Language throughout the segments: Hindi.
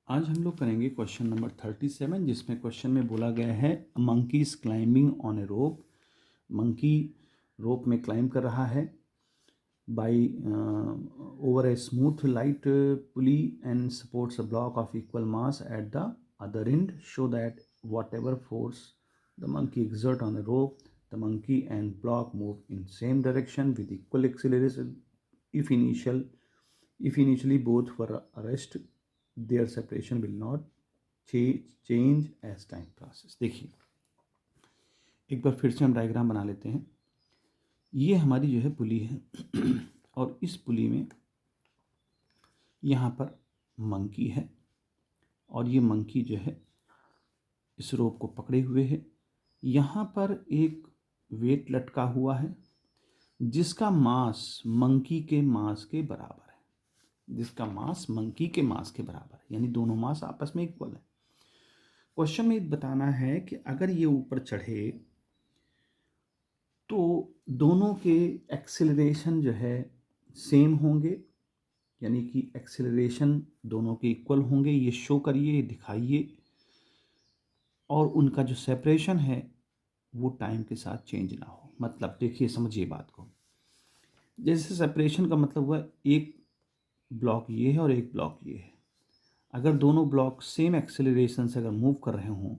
आज हम लोग करेंगे क्वेश्चन नंबर 37, जिसमें क्वेश्चन में बोला गया है monkey is climbing on a rope. Monkey rope में क्लाइंब कर रहा है by over a smooth light pulley and supports a block of equal mass at the other end show that whatever force the monkey exert on a rope, the monkey and block move in same direction with equal acceleration. If initially both were arrest, their separation will not change as time passes. देखिए, एक बार फिर से हम डायग्राम बना लेते हैं। ये हमारी जो है पुली है और इस पुली में यहाँ पर मंकी है और ये मंकी जो है इस रोप को पकड़े हुए है। यहाँ पर एक वेट लटका हुआ है जिसका मास मंकी के मास के बराबर है, जिसका मास मंकी के मास के बराबर है, यानी दोनों मास आपस में इक्वल है। क्वेश्चन में बताना है कि अगर ये ऊपर चढ़े तो दोनों के एक्सेलरेशन जो है सेम होंगे, यानी कि एक्सेलरेशन दोनों के इक्वल होंगे। ये शो करिए, दिखाइए। और उनका जो सेपरेशन है वो टाइम के साथ चेंज ना हो। मतलब देखिए, समझिए बात को। जैसे सेपरेशन का मतलब हुआ एक ब्लॉक ये है और एक ब्लॉक ये है। अगर दोनों ब्लॉक सेम एक्सेलरेशन से अगर मूव कर रहे हों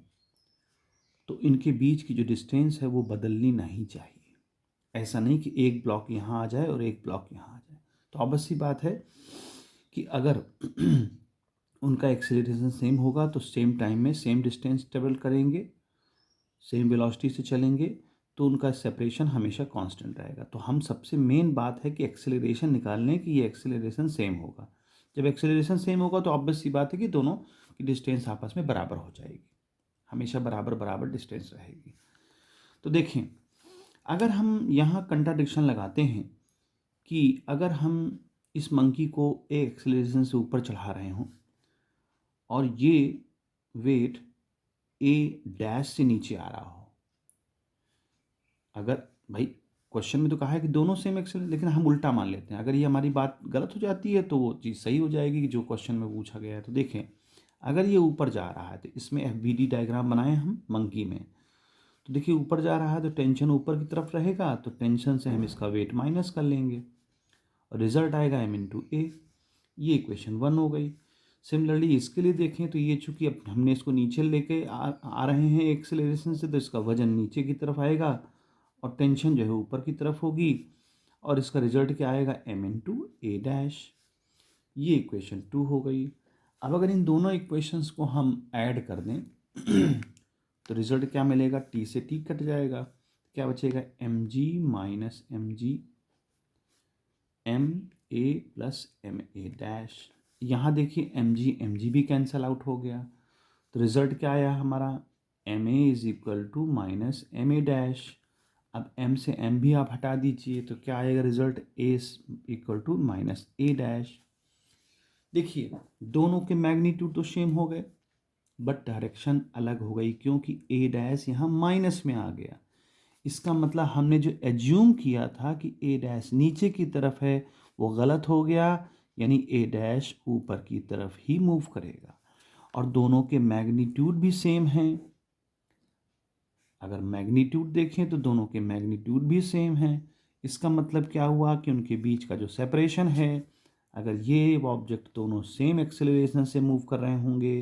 तो इनके बीच की जो डिस्टेंस है वो बदलनी नहीं चाहिए। ऐसा नहीं कि एक ब्लॉक यहाँ आ जाए और एक ब्लॉक यहाँ आ जाए। तो ऑब्वियस सी बात है कि अगर उनका एक्सेलरेशन सेम होगा तो सेम टाइम में सेम डिस्टेंस ट्रेवल करेंगे, सेम वेलोसिटी से चलेंगे, तो उनका सेपरेशन हमेशा कांस्टेंट रहेगा। तो हम सबसे मेन बात है कि एक्सेलरेशन निकालने की, ये एक्सेलरेशन सेम होगा। जब एक्सेलरेशन सेम होगा तो ऑब्वियस सी बात है कि दोनों की डिस्टेंस आपस में बराबर हो जाएगी, हमेशा बराबर बराबर डिस्टेंस रहेगी। तो देखें, अगर हम यहाँ कंट्राडिक्शन लगाते हैं कि अगर हम इस मंकी को ए एक्सेलरेशन से ऊपर चढ़ा रहे हों और ये वेट ए डैश से नीचे आ रहा हो, अगर भाई क्वेश्चन में तो कहा है कि दोनों सेम एक्सेलरेशन, लेकिन हम उल्टा मान लेते हैं। अगर ये हमारी बात गलत हो जाती है तो वो चीज़ सही हो जाएगी कि जो क्वेश्चन में पूछा गया है। तो देखें, अगर ये ऊपर जा रहा है तो इसमें FBD डायग्राम बनाए हम मंकी में। तो देखिए, ऊपर जा रहा है तो टेंशन ऊपर की तरफ रहेगा, तो टेंशन से हम इसका वेट माइनस कर लेंगे और रिजल्ट आएगा m/a। ये इक्वेशन 1 हो गई। सिमिलरली इसके लिए देखें तो ये चूँकि अब हमने इसको नीचे लेके आ रहे हैं एक्सेलरेशन से, तो इसका वजन नीचे की तरफ आएगा और टेंशन जो है ऊपर की तरफ होगी और इसका रिजल्ट क्या आएगा, m/a'। ये इक्वेशन 2 हो गई। अब अगर इन दोनों इक्वेशंस को हम ऐड कर दें तो रिजल्ट क्या मिलेगा, t से t कट जाएगा, क्या बचेगा, mg minus mg ma plus ma'। यहाँ देखिए mg भी कैंसल आउट हो गया, तो रिजल्ट क्या आया हमारा, ma is equal to minus ma'। अब m से m भी आप हटा दीजिए तो क्या आएगा result, a equal to minus a'। देखिए, दोनों के मैग्नीट्यूड तो सेम हो गए बट डायरेक्शन अलग हो गई, क्योंकि a' यहाँ माइनस में आ गया। इसका मतलब हमने जो एज्यूम किया था कि a' नीचे की तरफ है वो गलत हो गया, यानी a' ऊपर की तरफ ही मूव करेगा। और दोनों के मैग्नीट्यूड भी सेम हैं। अगर मैग्नीट्यूड देखें तो दोनों के मैग्नीट्यूड भी सेम हैं। इसका मतलब क्या हुआ कि उनके बीच का जो सेपरेशन है, अगर ये ऑब्जेक्ट दोनों सेम एक्सेलरेशन से मूव कर रहे होंगे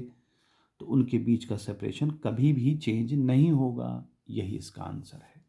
तो उनके बीच का सेपरेशन कभी भी चेंज नहीं होगा। यही इसका आंसर है।